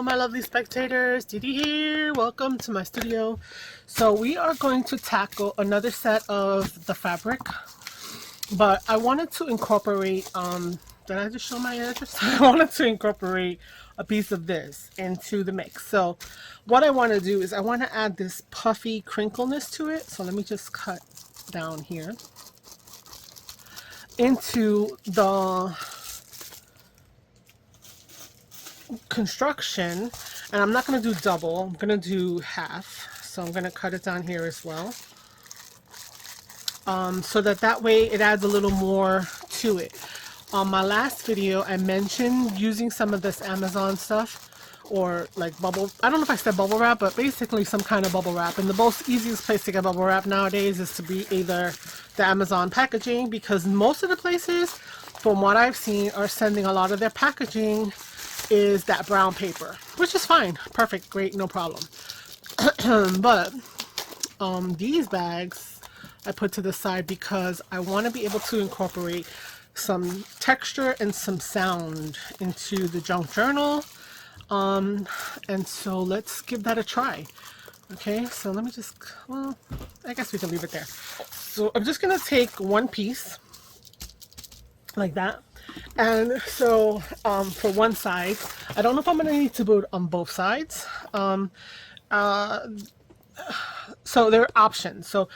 Hello my lovely spectators, Didi here. Welcome to my studio. So we are going to tackle another set of the fabric, but I wanted to incorporate, did I just show my address? I wanted to incorporate a piece of this into the mix. So what I want to do is I want to add this puffy crinkleness to it. So let me just cut down here into the construction, and I'm not going to do double, I'm going to do half. So I'm going to cut it down here as well, so that way it adds a little more to it. On my last video I mentioned using some of this Amazon stuff, or like bubble, I don't know if I said bubble wrap, but basically some kind of bubble wrap. And the most easiest place to get bubble wrap nowadays is to be either the Amazon packaging, because most of the places from what I've seen are sending a lot of their packaging is that brown paper, which is fine, perfect, great, no problem. But these bags I put to the side because I want to be able to incorporate some texture and some sound into the junk journal, and so let's give that a try. Okay, so let me just, well, I guess we can leave it there. So I'm just gonna take one piece like that. And so for one side, I don't know if I'm going to need to do it on both sides. So there are options. So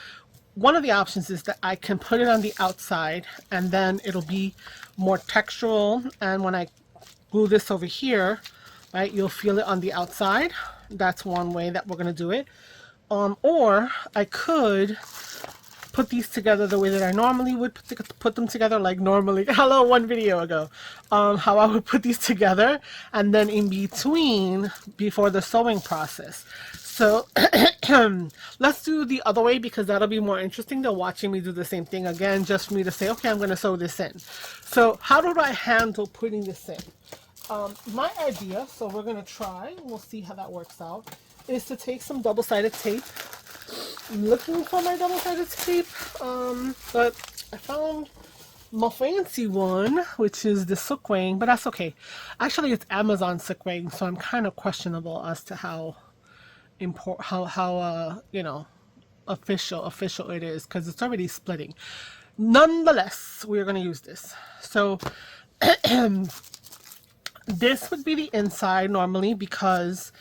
one of the options is that I can put it on the outside and then it'll be more textural. And when I glue this over here, right, you'll feel it on the outside. That's one way that we're going to do it. Or I could put these together the way that I normally would put them together, like normally, hello, one video ago, how I would put these together, and then in between, before the sewing process. So let's do the other way, because that'll be more interesting than watching me do the same thing again, just for me to say, okay, I'm going to sew this in. So how do I handle putting this in? My idea, so we're going to try, we'll see how that works out, is to take some double-sided tape. I'm looking for my double-sided tape, but I found my fancy one, which is the Sukwang, but that's okay. Actually, it's Amazon Sukwang, so I'm kind of questionable as to how you know, official it is, because it's already splitting. Nonetheless, we're going to use this. So this would be the inside normally, because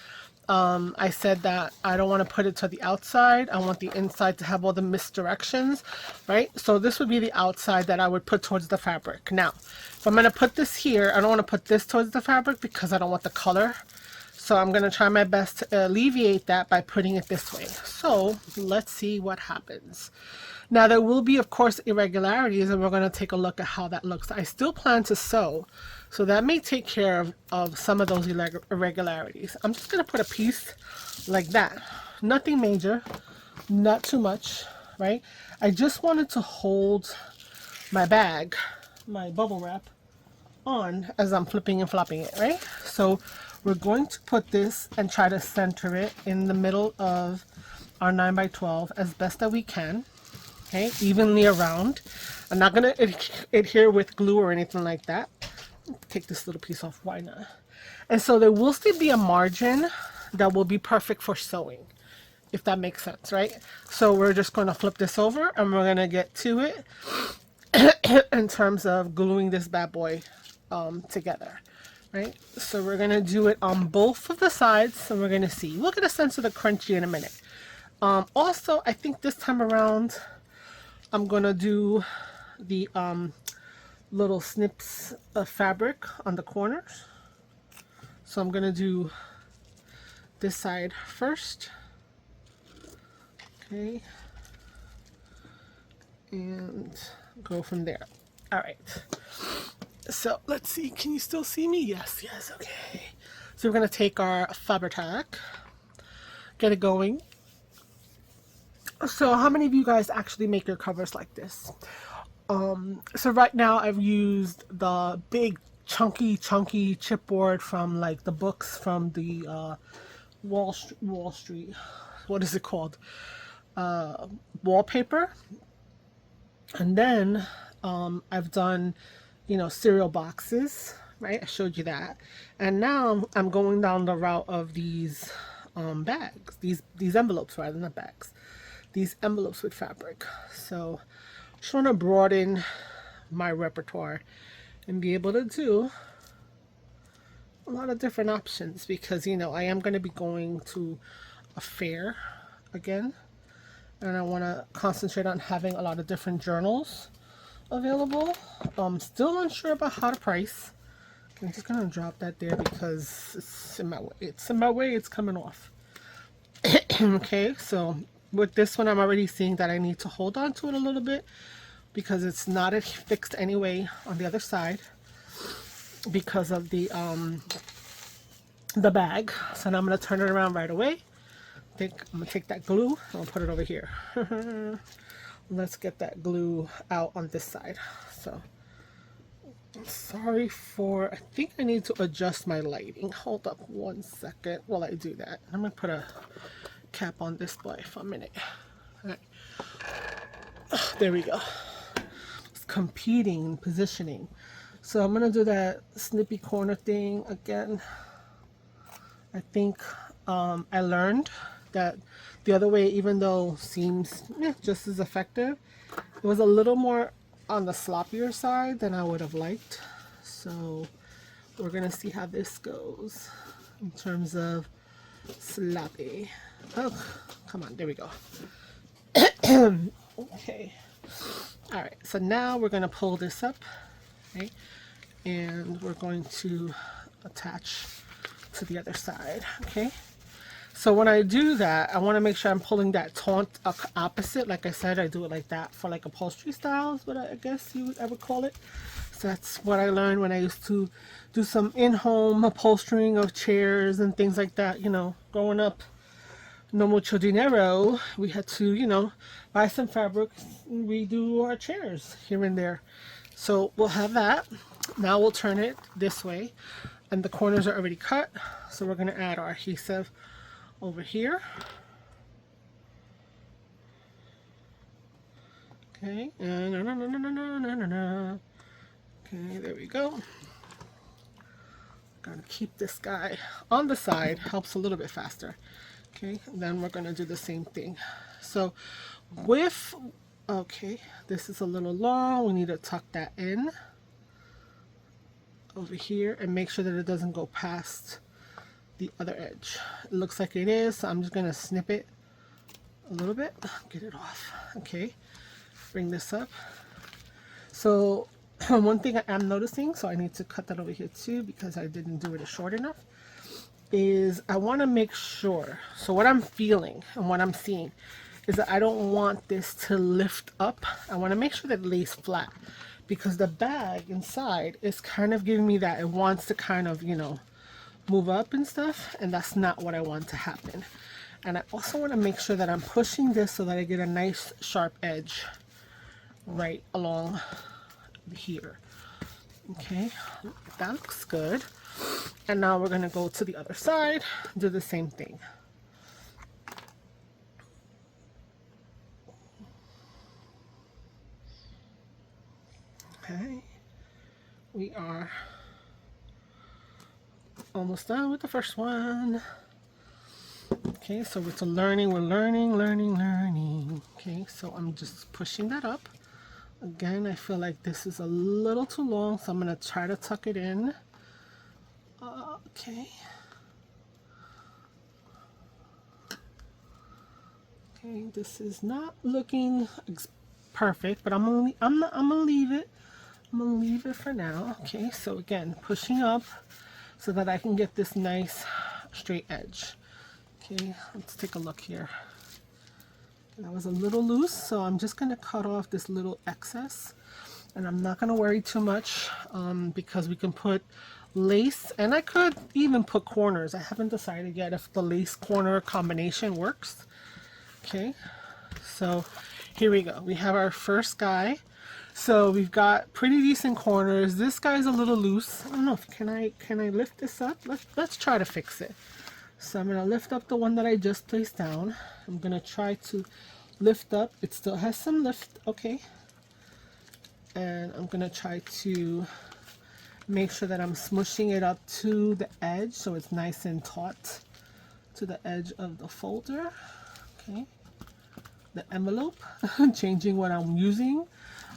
I said that I don't want to put it to the outside. I want the inside to have all the misdirections, right? So this would be the outside that I would put towards the fabric. Now, if I'm going to put this here, I don't want to put this towards the fabric because I don't want the color. So I'm going to try my best to alleviate that by putting it this way. So let's see what happens. Now there will be, of course, irregularities, and we're going to take a look at how that looks. I still plan to sew, so that may take care of some of those irregularities. I'm just going to put a piece like that. Nothing major, not too much, right? I just wanted to hold my bag, my bubble wrap, on as I'm flipping and flopping it, right? So we're going to put this and try to center it in the middle of our 9x12 as best that we can. Okay, evenly around. I'm not going to adhere with glue or anything like that. Take this little piece off, why not? And so there will still be a margin that will be perfect for sewing, if that makes sense, right? So we're just going to flip this over and we're going to get to it in terms of gluing this bad boy together, right? So we're going to do it on both of the sides, and we're going to see. We'll get a sense of the crunchy in a minute. Also, I think this time around I'm gonna do the little snips of fabric on the corners. So I'm gonna do this side first, okay, and go from there. All right, so let's see, can you still see me? Yes, okay. So we're gonna take our fabric, get it going. So how many of you guys actually make your covers like this? So right now I've used the big chunky chipboard from like the books from the Wall Street, what is it called? Wallpaper. And then I've done, you know, cereal boxes, right? I showed you that. And now I'm going down the route of these bags, these envelopes rather, not bags, these envelopes with fabric. So just want to broaden my repertoire and be able to do a lot of different options, because you know I am going to be going to a fair again, and I want to concentrate on having a lot of different journals available. Still unsure about how to price. I'm just gonna drop that there because it's in my way. It's in my way. It's coming off. Okay, so with this one, I'm already seeing that I need to hold on to it a little bit because it's not fixed anyway on the other side because of the bag. So now I'm gonna turn it around right away. I'm gonna take that glue and I'll put it over here. Let's get that glue out on this side. So sorry for, I think I need to adjust my lighting. Hold up one second while I do that. I'm gonna put a cap on this boy for a minute. All right. There we go. It's competing positioning. So I'm gonna do that snippy corner thing again. I think I learned that the other way, even though seems just as effective, it was a little more on the sloppier side than I would have liked. So we're gonna see how this goes in terms of sloppy. Oh, come on, there we go. Okay. All right, so now we're gonna pull this up, right? And we're going to attach to the other side, okay? So when I do that, I want to make sure I'm pulling that taunt opposite. Like I said, I do it like that for like upholstery styles, but I guess I would call it. So that's what I learned when I used to do some in-home upholstering of chairs and things like that. You know, growing up, no mucho dinero, we had to, you know, buy some fabric and redo our chairs here and there. So we'll have that. Now we'll turn it this way, and the corners are already cut. So we're going to add our adhesive over here. Okay, okay, there we go. Gotta keep this guy on the side, helps a little bit faster. Okay, and then we're gonna do the same thing. So with, okay, this is a little long, we need to tuck that in over here and make sure that it doesn't go past the other edge. It looks like it is, so I'm just gonna snip it a little bit, get it off. Okay, bring this up. So one thing I am noticing, so I need to cut that over here too because I didn't do it short enough, is I want to make sure, so what I'm feeling and what I'm seeing is that I don't want this to lift up. I want to make sure that it lays flat because the bag inside is kind of giving me that it wants to kind of, you know, move up and stuff, and that's not what I want to happen. And I also want to make sure that I'm pushing this so that I get a nice sharp edge right along here. Okay, that looks good. And now we're going to go to the other side, do the same thing. Okay, we are almost done with the first one. Okay, so it's a learning, we're learning. Okay, so I'm just pushing that up. Again, I feel like this is a little too long, so I'm going to try to tuck it in. Okay. Okay, this is not looking perfect, but I'm gonna leave it. I'm gonna leave it for now. Okay, so again, pushing up so that I can get this nice straight edge. Okay, let's take a look here. That was a little loose, so I'm just gonna cut off this little excess, and I'm not gonna worry too much because we can put lace, and I could even put corners. I haven't decided yet if the lace corner combination works. Okay, so here we go. We have our first guy. So we've got pretty decent corners. This guy's a little loose. I don't know if can I lift this up? Let's try to fix it. So I'm gonna lift up the one that I just placed down. I'm gonna try to lift up. It still has some lift, okay. And I'm gonna try to Make sure that I'm smushing it up to the edge so it's nice and taut to the edge of the folder. Okay, the envelope. Changing what I'm using.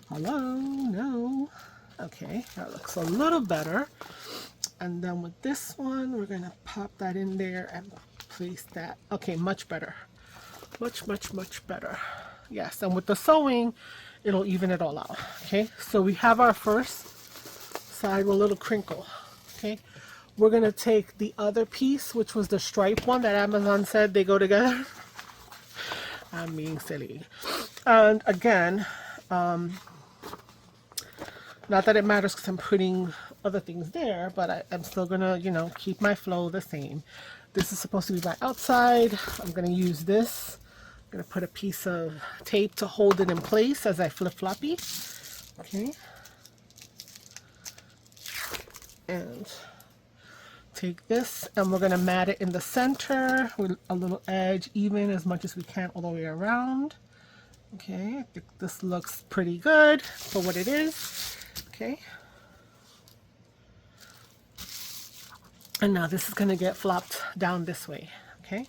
Hello, no. Okay, that looks a little better. And then with this one, we're gonna pop that in there and place that. Okay, much better. Much better. Yes, and with the sewing, it'll even it all out. Okay, so we have our first side with a little crinkle. Okay, we're gonna take the other piece, which was the stripe one that Amazon said they go together. I'm being silly. And again, not that it matters because I'm putting other things there, but I'm still gonna, you know, keep my flow the same. This is supposed to be my outside. I'm gonna use this. I'm gonna put a piece of tape to hold it in place as I flip floppy. Okay. And take this and we're gonna mat it in the center with a little edge, even as much as we can all the way around. Okay, I think this looks pretty good for what it is. Okay. And now this is going to get flopped down this way. Okay.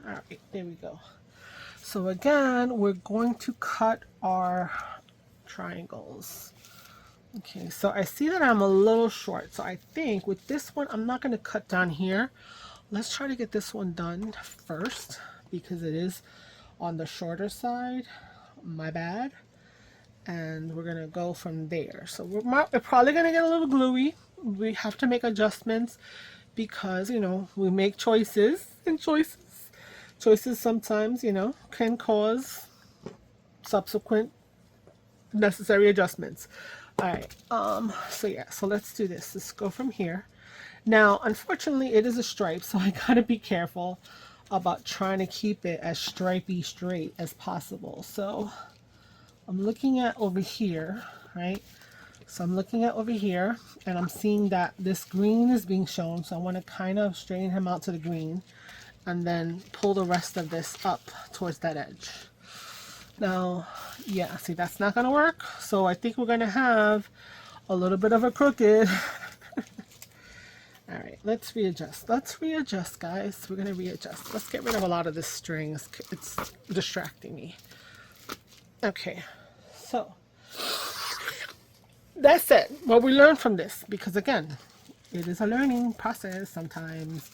All right, there we go. So again, we're going to cut our triangles. Okay, so I see that I'm a little short. So I think with this one, I'm not going to cut down here. Let's try to get this one done first because it is on the shorter side. My bad. And we're gonna go from there. So we're probably gonna get a little gluey. We have to make adjustments because, you know, we make choices, and choices sometimes, you know, can cause subsequent necessary adjustments. All right, so yeah, so let's do this. Let's go from here. Now unfortunately it is a stripe, so I gotta be careful about trying to keep it as stripey straight as possible. So I'm looking at over here, right? So I'm looking at over here and I'm seeing that this green is being shown. So I want to kind of straighten him out to the green and then pull the rest of this up towards that edge. Now, yeah, see, that's not going to work. So I think we're going to have a little bit of a crooked. All right, let's readjust. Let's readjust, guys. We're going to readjust. Let's get rid of a lot of this string. It's distracting me. Okay, so that's it. What we learned from this, because again, it is a learning process sometimes.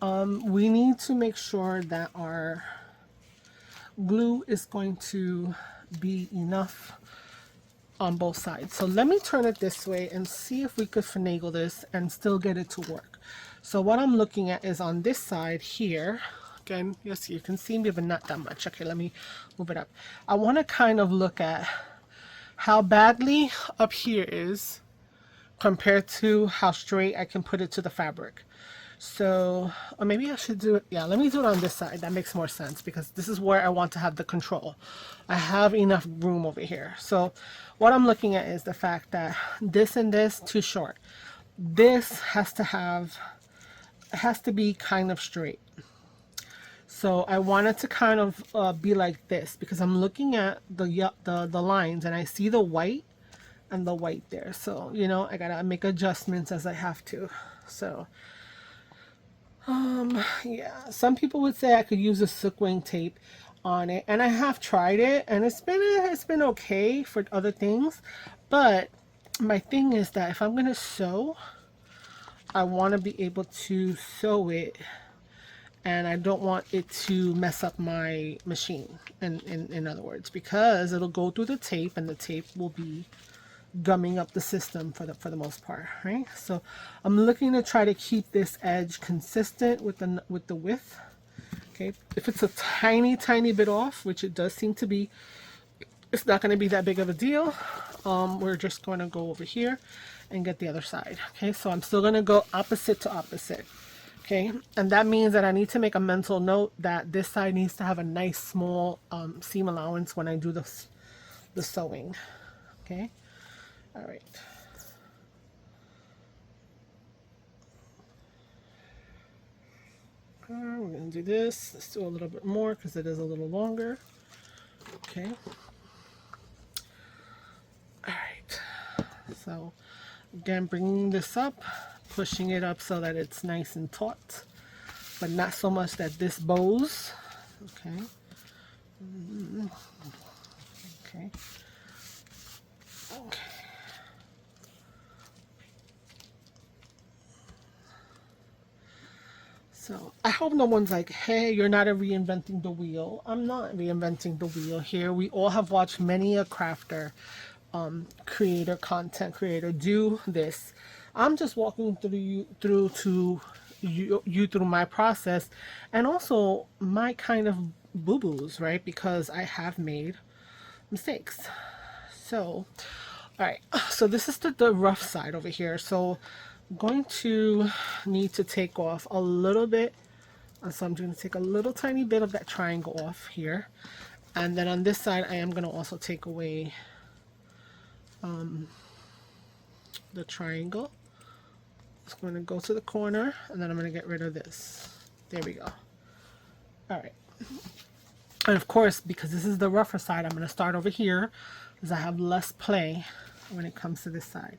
We need to make sure that our glue is going to be enough on both sides. So let me turn it this way and see if we could finagle this and still get it to work. So what I'm looking at is on this side here. Again, yes, you can see me, but not that much. Okay, let me move it up. I want to kind of look at how badly up here is compared to how straight I can put it to the fabric. So, or maybe I should do it, yeah, let me do it on this side. That makes more sense because this is where I want to have the control. I have enough room over here. So what I'm looking at is the fact that this and this too short. This has to be kind of straight. So I want it to kind of be like this because I'm looking at the lines and I see the white and the white there. So, you know, I gotta make adjustments as I have to. So, yeah, some people would say I could use a silkwing tape on it, and I have tried it, and it's been okay for other things. But my thing is that if I'm gonna sew, I want to be able to sew it. And I don't want it to mess up my machine, in other words, because it'll go through the tape and the tape will be gumming up the system for the most part, right? So I'm looking to try to keep this edge consistent with the width. Okay, if it's a tiny bit off, which it does seem to be, it's not going to be that big of a deal. We're just going to go over here and get the other side. Okay, so I'm still going to go opposite to opposite. Okay, and that means that I need to make a mental note that this side needs to have a nice small seam allowance when I do the sewing. Okay, all right. We're going to do this. Let's do a little bit more because it is a little longer. Okay. All right. So again, bringing this up, pushing it up so that it's nice and taut, but not so much that this bows. Okay. Okay. Okay. So I hope no one's like, hey, you're not reinventing the wheel. I'm not reinventing the wheel here. We all have watched many a crafter, creator, content creator do this. I'm just walking through through my process, and also my kind of boo-boos, right? Because I have made mistakes. So, all right. So this is the rough side over here. So I'm going to need to take off a little bit. So I'm going to take a little tiny bit of that triangle off here. And then on this side, I am going to also take away the triangle. It's going to go to the corner, and then I'm going to get rid of this. There we go. All right. And of course, because this is the rougher side, I'm going to start over here because I have less play when it comes to this side.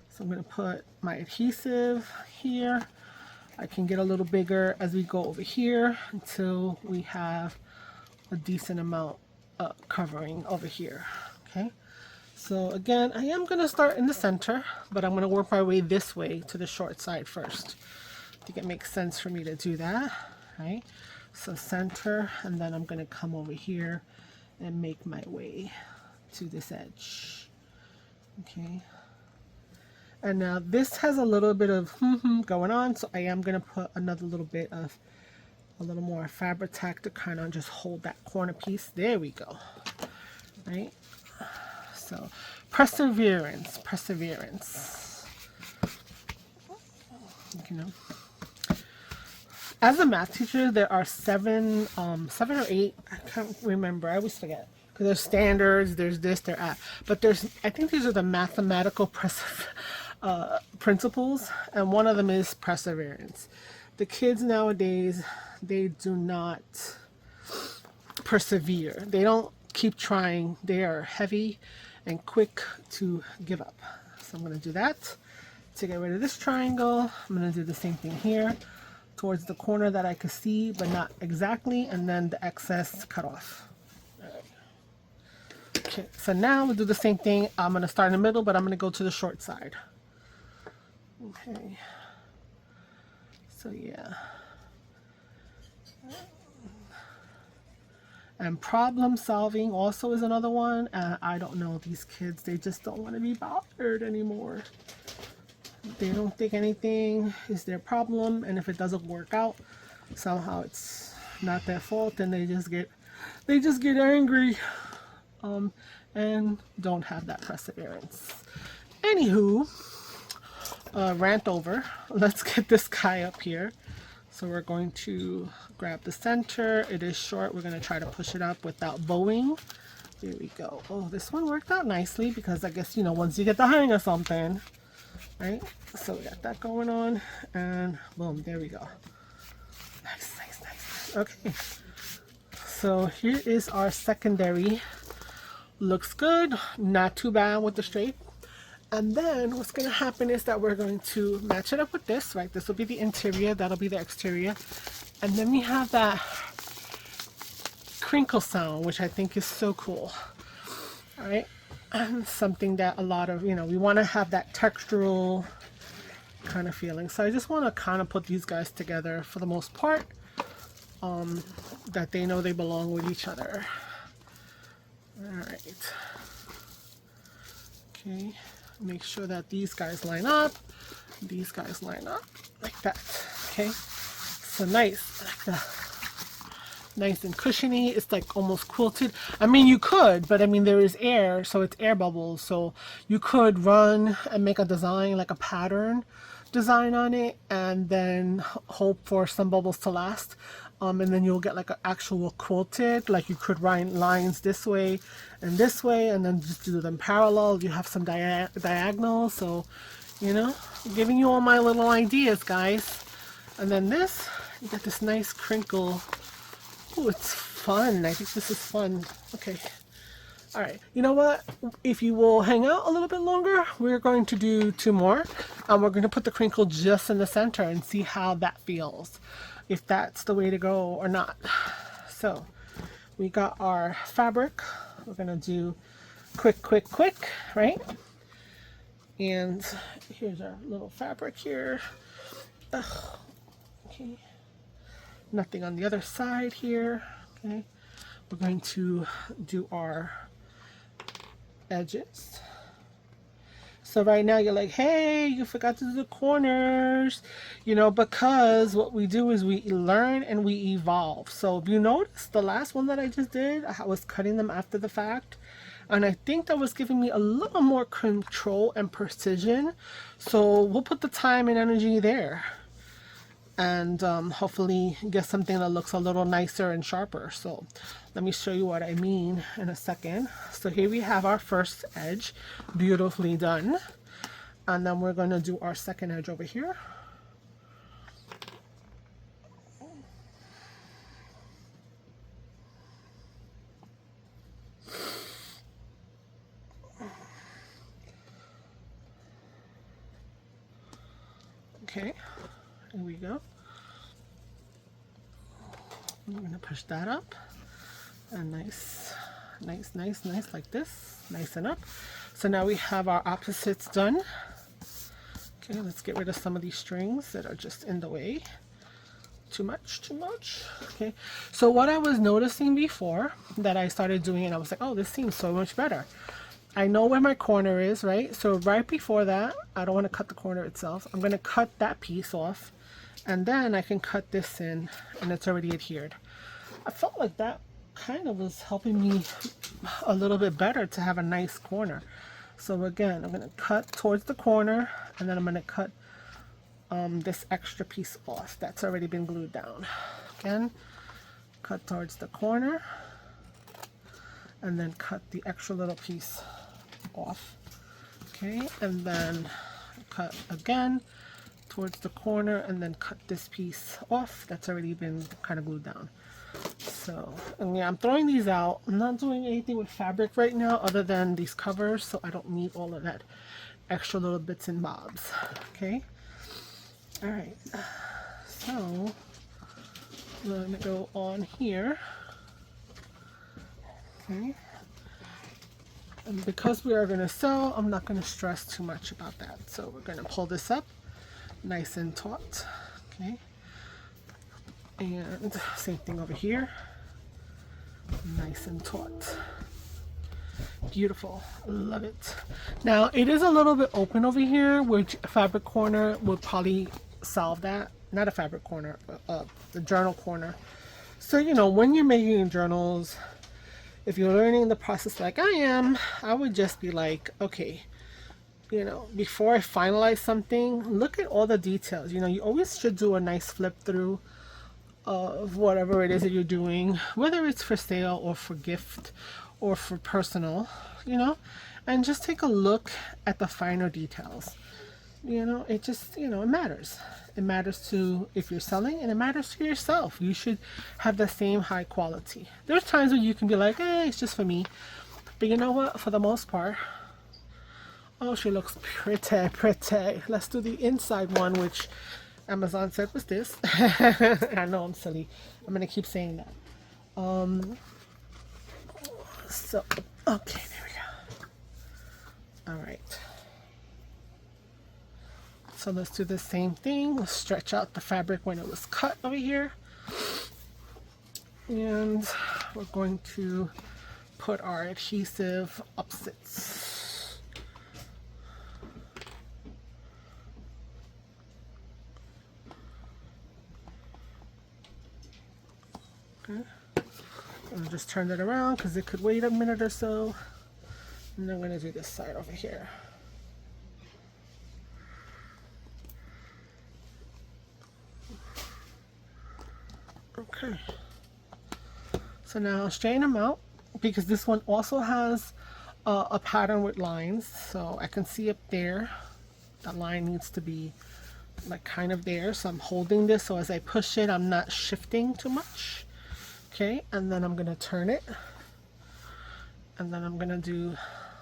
So I'm going to put my adhesive here. I can get a little bigger as we go over here until we have a decent amount covering over here. Okay. So again, I am going to start in the center, but I'm going to work my way this way to the short side first. I think it makes sense for me to do that. Right. So center, and then I'm going to come over here and make my way to this edge. Okay. And now this has a little bit of going on, so I am going to put another little bit of a little more fabric tack to kind of just hold that corner piece. There we go. Right? So perseverance, perseverance. You know, as a math teacher, there are seven or eight, I can't remember, I always forget. Because there's standards, there's this, there are, but there's, I think these are the mathematical principles, and one of them is perseverance. The kids nowadays, they do not persevere. They don't keep trying. They are heavy and quick to give up. So I'm going to do that to get rid of this triangle. I'm going to do the same thing here towards the corner that I could see, but not exactly, and then the excess cut off. Okay, so now we'll do the same thing. I'm going to start in the middle, but I'm going to go to the short side. Okay. So yeah. And problem solving also is another one. I don't know, these kids, they just don't want to be bothered anymore. They don't think anything is their problem, and if it doesn't work out, somehow it's not their fault, and they just get angry. And don't have that perseverance. Anywho, rant over. Let's get this guy up here. So we're going to grab the center. It is short. We're going to try to push it up without bowing. There we go. Oh, this one worked out nicely because I guess, you know, once you get the hang of something, right? So we got that going on, and boom, there we go. Nice, nice, nice. Okay. So here is our secondary. Looks good, not too bad with the straight. And then what's going to happen is that we're going to match it up with this, right? This will be the interior, that'll be the exterior. And then we have that crinkle sound, which I think is so cool. All right, and something that a lot of, you know, we want to have that textural kind of feeling. So I just want to kind of put these guys together for the most part, that they know they belong with each other. All right. Okay. Make sure that these guys line up. These guys line up like that. Okay. So nice, like that. Nice and cushiony. It's like almost quilted. I mean, you could, but I mean, there is air, so it's air bubbles. So you could run and make a design, like a pattern design on it, and then hope for some bubbles to last. And then you'll get like an actual quilted, like you could write lines this way, and then just do them parallel. You have some diagonal, so, you know, giving you all my little ideas, guys. And then this, you get this nice crinkle. Oh, it's fun. I think this is fun. Okay. All right, you know what? If you will hang out a little bit longer, we're going to do 2 more. We're going to put the crinkle just in the center and see how that feels, if that's the way to go or not. So we got our fabric. We're going to do quick, right? And here's our little fabric here. Ugh. Okay. Nothing on the other side here. Okay. We're going to do our edges. So right now you're like, hey, you forgot to do the corners, you know, because what we do is we learn and we evolve. So if you notice, the last one that I just did, I was cutting them after the fact, and I think that was giving me a little more control and precision. So we'll put the time and energy there, and hopefully get something that looks a little nicer and sharper. So let me show you what I mean in a second. So here we have our first edge, beautifully done. And then we're going to do our second edge over here. Okay, here we go. I'm going to push that up, and nice like this, nice and up. So now we have our opposites done. Okay, let's get rid of some of these strings that are just in the way. Too much. Okay, so what I was noticing before that I started doing it, I was like, oh, this seems so much better. I know where my corner is, right? So right before that, I don't want to cut the corner itself. I'm going to cut that piece off, and then I can cut this in, and it's already adhered. I felt like that kind of was helping me a little bit better to have a nice corner. So again, I'm going to cut towards the corner, and then I'm going to cut this extra piece off that's already been glued down. Again, cut towards the corner, and then cut the extra little piece off. Okay, and then cut again towards the corner, and then cut this piece off that's already been kind of glued down. So, and yeah, I'm throwing these out. I'm not doing anything with fabric right now other than these covers, so I don't need all of that extra little bits and bobs. Okay, all right, so I'm gonna go on here. Okay, and because we are going to sew, I'm not going to stress too much about that. So we're going to pull this up nice and taut. Okay, and same thing over here, nice and taut. Beautiful, love it. Now it is a little bit open over here, which a fabric corner would probably solve that. Not a fabric corner, the journal corner. So you know, when you're making journals, if you're learning the process like I am, I would just be like, okay, you know, before I finalize something, look at all the details. You know, you always should do a nice flip through of whatever it is that you're doing, whether it's for sale or for gift or for personal, you know, and just take a look at the finer details. You know, it just, you know, it matters. It matters to if you're selling, and it matters to yourself. You should have the same high quality. There's times when you can be like, it's just for me. But you know what? For the most part, oh, she looks pretty. Let's do the inside one, which Amazon said was this. I know I'm silly. I'm going to keep saying that. So, okay, there we go. All right. So let's do the same thing. Let's stretch out the fabric when it was cut over here. And we're going to put our adhesive opposites. Okay. I'll just turn it around because it could wait a minute or so. And I'm going to do this side over here. Okay, so now straighten them out, because this one also has a pattern with lines, so I can see up there that line needs to be like kind of there. So I'm holding this, so as I push it, I'm not shifting too much. Okay, and then I'm going to turn it, and then I'm gonna do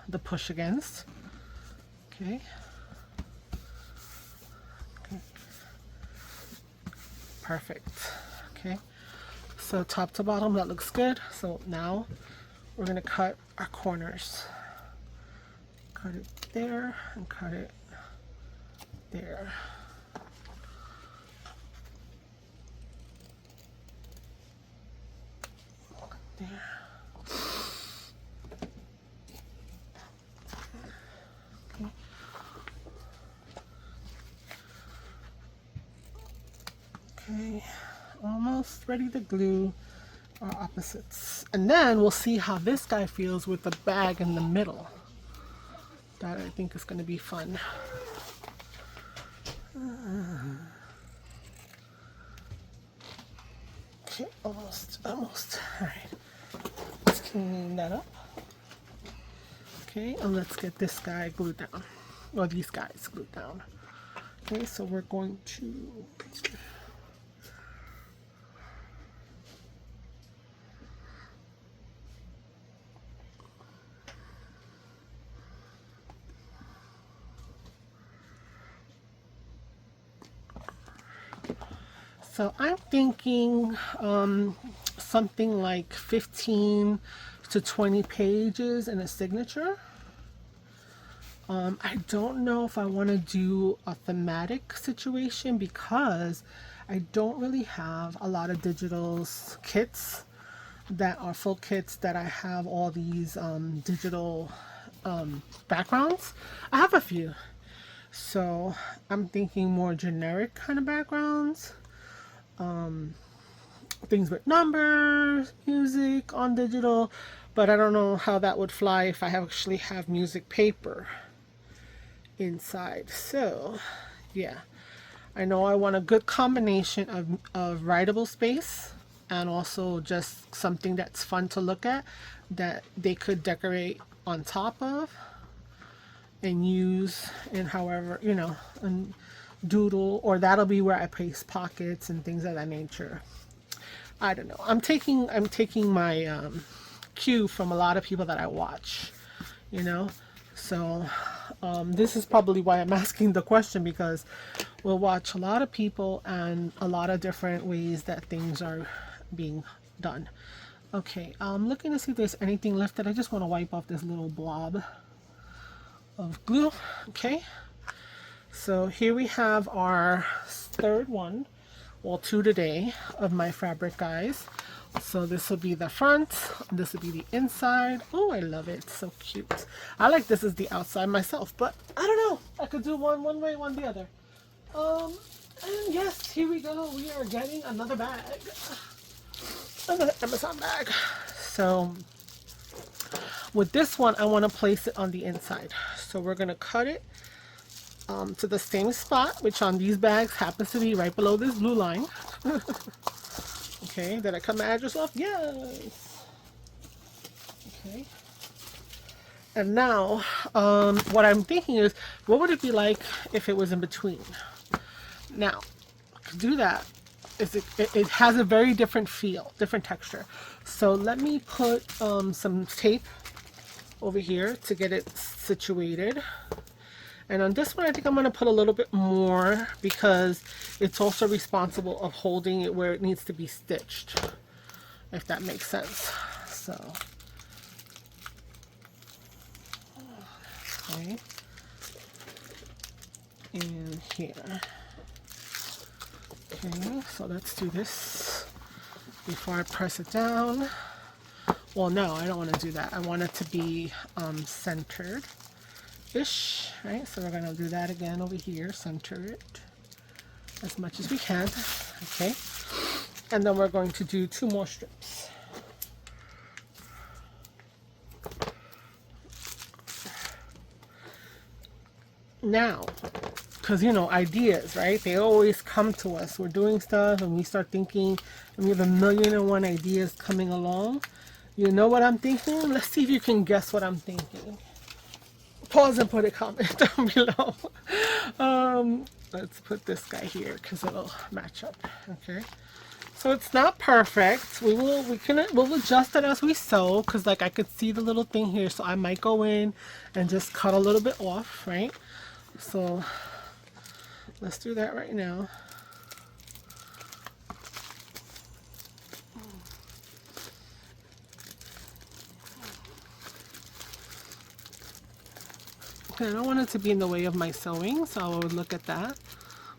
the push against. Okay. Okay. Perfect. Okay. So top to bottom, that looks good. So now we're gonna cut our corners. Cut it there and cut it there. There. Okay. Okay, almost ready to glue our opposites. And then we'll see how this guy feels with the bag in the middle. That I think is going to be fun. Okay, almost. All right. Let's clean that up. Okay, and let's get this guy glued down. Or these guys glued down. Okay, so we're going to... So I'm thinking something like 15 to 20 pages in a signature. I don't know if I want to do a thematic situation because I don't really have a lot of digital kits that are full kits that I have all these digital backgrounds. I have a few. So I'm thinking more generic kind of backgrounds. Things with numbers, music on digital, but I don't know how that would fly if I actually have music paper inside. So yeah, I know I want a good combination of writable space and also just something that's fun to look at that they could decorate on top of and use in however, you know, and doodle, or that'll be where I place pockets and things of that nature. I don't know. I'm taking my cue from a lot of people that I watch, you know. So this is probably why I'm asking the question, because we'll watch a lot of people and a lot of different ways that things are being done. Okay, I'm looking to see if there's anything lifted. I just want to wipe off this little blob of glue. Okay. So here we have our third one, well, 2 today of my fabric guys. So this will be the front, this will be the inside. Oh, I love it, so cute. I like this as the outside myself, but I don't know, I could do one way, one the other. And yes, here we go, we are getting another bag, another Amazon bag. So with this one, I want to place it on the inside. So we're going to cut it to the same spot, which on these bags happens to be right below this blue line. Okay, did I cut my address off? Yes. Okay. And now, what I'm thinking is, what would it be like if it was in between? Now, to do that, it has a very different feel, different texture. So let me put some tape over here to get it situated. And on this one, I think I'm going to put a little bit more because it's also responsible of holding it where it needs to be stitched, if that makes sense. So, okay, and here. Okay, so let's do this before I press it down. Well, no, I don't want to do that. I want it to be centered. Ish, right? So we're going to do that again over here, center it as much as we can. Okay, and then we're going to do 2 more strips. Now, because you know, ideas, right? They always come to us. We're doing stuff and we start thinking, and we have a million and one ideas coming along. You know what I'm thinking? Let's see if you can guess what I'm thinking. Pause and put a comment down below. Let's put this guy here because it'll match up. Okay, So it's not perfect. We'll adjust it as we sew, because like I could see the little thing here, so I might go in and just cut a little bit off, right? So let's do that right now. Okay, I don't want it to be in the way of my sewing, so I would look at that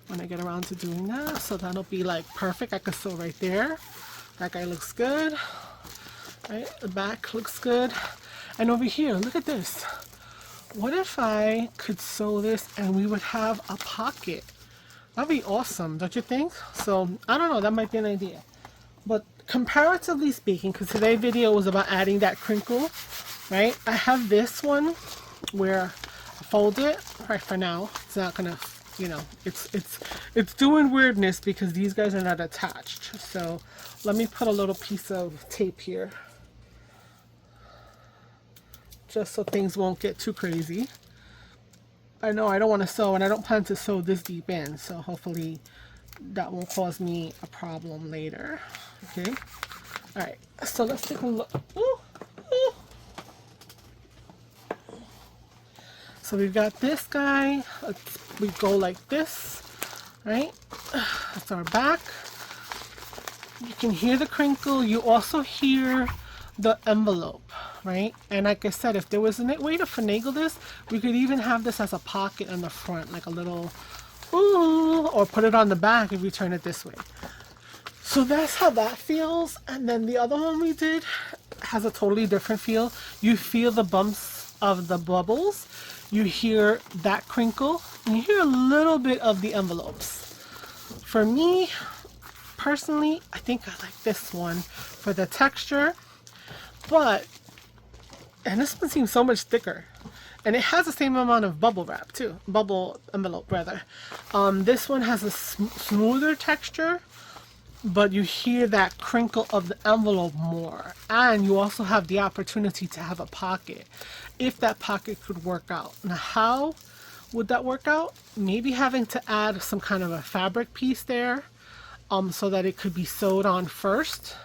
when I get around to doing that. So that'll be like perfect. I could sew right there. That guy looks good. Right, the back looks good. And over here, look at this. What if I could sew this and we would have a pocket? That'd be awesome, don't you think? So I don't know, that might be an idea. But comparatively speaking, because today's video was about adding that crinkle, right? I have this one where I fold it right for now. It's not gonna, you know, it's doing weirdness because these guys are not attached. So let me put a little piece of tape here, just so things won't get too crazy. I know I don't want to sew, and I don't plan to sew this deep in, so hopefully that won't cause me a problem later. Okay, all right, so let's take a look. Ooh, ooh. So we've got this guy. We go like this, right? That's our back. You can hear the crinkle. You also hear the envelope, right? And like I said, if there was a way to finagle this, we could even have this as a pocket on the front, like a little, ooh, or put it on the back if we turn it this way. So that's how that feels. And then the other one we did has a totally different feel. You feel the bumps of the bubbles. You hear that crinkle. And you hear a little bit of the envelopes. For me, personally, I think I like this one for the texture. But, and this one seems so much thicker. And it has the same amount of bubble wrap too. Bubble envelope, rather. This one has a smoother texture, but you hear that crinkle of the envelope more. And you also have the opportunity to have a pocket, if that pocket could work out. Now, how would that work out? Maybe having to add some kind of a fabric piece there, so that it could be sewed on first,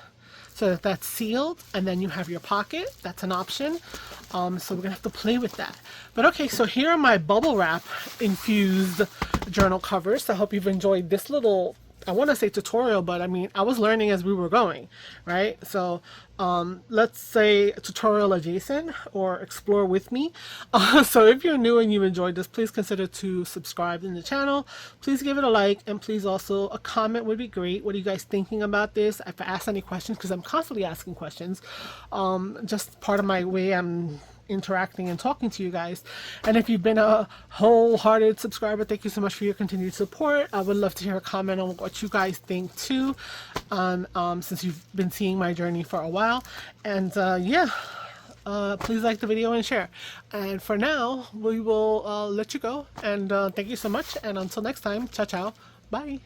so that that's sealed, and then you have your pocket. That's an option. So we're gonna have to play with that. But okay, so here are my bubble wrap infused journal covers. I hope you've enjoyed this little, I want to say tutorial, but I mean, I was learning as we were going, right? So let's say tutorial adjacent, or explore with me. So if you're new and you enjoyed this, please consider to subscribe in the channel. Please give it a like, and please also a comment would be great. What are you guys thinking about this? If I ask any questions, because I'm constantly asking questions, just part of my way I'm interacting and talking to you guys. And if you've been a wholehearted subscriber, thank you so much for your continued support. I would love to hear a comment on what you guys think too, since you've been seeing my journey for a while. And yeah, please like the video and share. And for now, we will let you go, and thank you so much, and until next time, ciao ciao, bye.